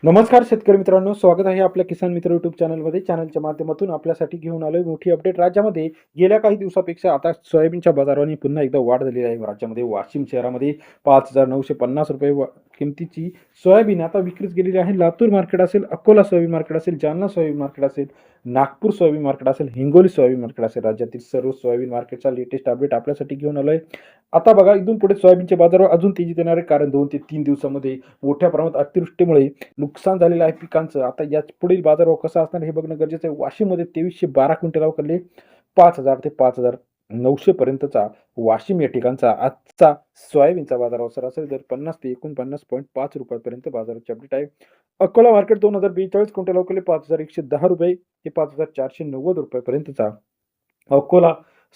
नमस्कार शेतकरी मित्रांनो, स्वागत आहे आपल्या किसान मित्र यूट्यूब चॅनलमध्ये. चॅनलच्या माध्यमातून आपल्यासाठी घेऊन आलोय मोठी अपडेट. राज्यामध्ये गेल्या काही दिवसापेक्षा आता सोयाबीनच्या बाजारावर पुन्हा एकदा वाढ झालेली आहे. राज्यामध्ये वाशिम शहरामध्ये ₹5,950 किमतीची सोयाबीन आता विक्रीस गेलेली आहे. लातूर मार्केट असेल, अकोला सोयाबीन मार्केट असेल, जालना सोयाबीन मार्केट असेल, नागपूर सोयाबीन मार्केट असेल, हिंगोली सोयाबीन मार्केट असेल, राज्यातील सर्व सोयाबीन मार्केटचा लेटेस्ट अपडेट आपल्यासाठी घेऊन आलोय. आता बघा, इथून पुढे सोयाबीनचे बाजार अजून तेजीत येणार आहे, कारण 2 ते 3 दिवसामध्ये मोठ्या प्रमाणात अतिवृष्टीमुळे नुकसान झालेलं आहे पिकांचं. आता या पुढील बाजारभाव कसा असणार हे बघणं गरजेचं आहे. वाशिममध्ये 2312 क्विंटल अवघडले 5,000 ते 5,900 पर्यंतचा वाशिम या ठिकाणचा आजचा सोयाबीनचा बाजारभाव सरासरी दर 50 ते 49.5 रुपयापर्यंत बाजाराची अपडेट आहे. अकोला मार्केट 2042 क्विंटल अवघडले ₹5,110 ते ₹5,490 अकोला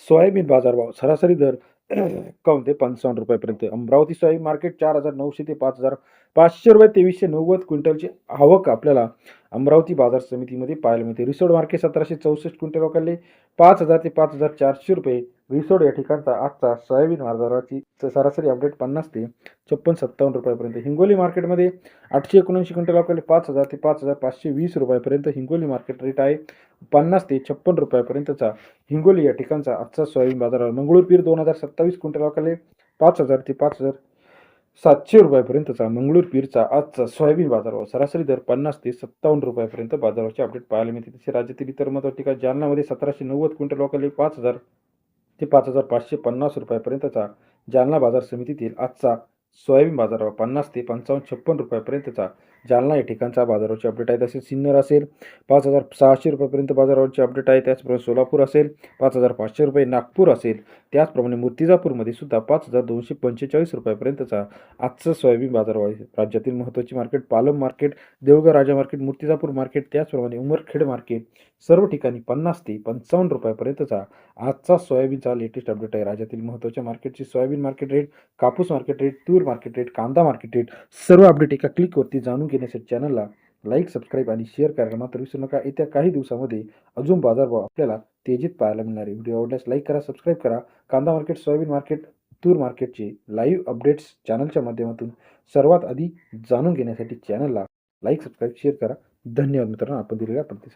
सोयाबीन बाजारभाव सरासरी दर 51 ते ₹55 अमरावती सोयाबीन मार्केट 4,900 ते ₹5,500 2390 क्विंटलची आवक आपल्याला अमरावती बाजार समितीमध्ये पाहायला मिळते. रिसोड मार्केट 1764 क्विंटल अवघडले 5,000 ते ₹5,400. रिसोड या ठिकाणचा आजचा सोयाबीन बाजाराची सरासरी अपडेट 50 ते ₹56-57 हिंगोली मार्केटमध्ये 879 क्विंटल अवघडले 5,000 ते ₹5,520 हिंगोली मार्केट रेट आहे. 50 ते ₹56 हिंगोली या ठिकाणचा आजचा सोयाबीन बाजारावर. मंगळूर पीर 2027 क्विंटल अवघडले 5,000 ते ₹5,700 मंगळूर पीरचा आजचा सोयाबीन बाजारभाव सरासरी दर 50 ते ₹57 बाजाराचे अपडेट पाहायला मिळते. तसे राज्यातील इतर महत्त्वाची ठिकाण जालन्यामध्ये 1790 क्विंटल अवघडले 5,000 ते ₹5,550 जालना बाजार समितीतील आजचा सोयाबीन बाजारभाव 50 ते ₹55-56 जालना या ठिकाणचा बाजाराची अपडेट आहे. तसेच सिन्नर असेल ₹5,600 बाजारावरची अपडेट आहे. त्याचप्रमाणे सोलापूर असेल ₹5,500, नागपूर असेल त्याचप्रमाणे मूर्तिजापूरमध्ये सुद्धा ₹5,245 आजचं सोयाबीन बाजारभाव आहे. राज्यातील महत्त्वाची market Palam market, Deulgaon Raja market, Murtijapur market त्याचप्रमाणे उमरखेड मार्केट सर्व ठिकाणी 50 ते ₹55 आजचा सोयाबीनचा लेटेस्ट अपडेट आहे. राज्यातील महत्त्वाच्या मार्केटची सोयाबीन मार्केट रेट, कापूस मार्केट रेट, तूर मार्केट रेट, कांदा मार्केट रेट सर्व अपडेट एका क्लिकवरती जाणून घेण्यासाठी चॅनलला लाईक, सबस्क्राईब आणि शेअर करायला मात्र विसरू नका. येत्या काही दिवसामध्ये अजून बाजारभाव आपल्याला तेजीत पाहायला मिळणार आहे. व्हिडिओ आवडल्यास लाईक करा, सबस्क्राईब करा. कांदा मार्केट, सोयाबीन मार्केट, तूर मार्केटचे लाईव्ह अपडेट्स चॅनलच्या माध्यमातून सर्वात आधी जाणून घेण्यासाठी चॅनलला लाईक, सबस्क्राईब, शेअर करा. धन्यवाद मित्रांनो, आपण दिलेल्या प्रतिसाद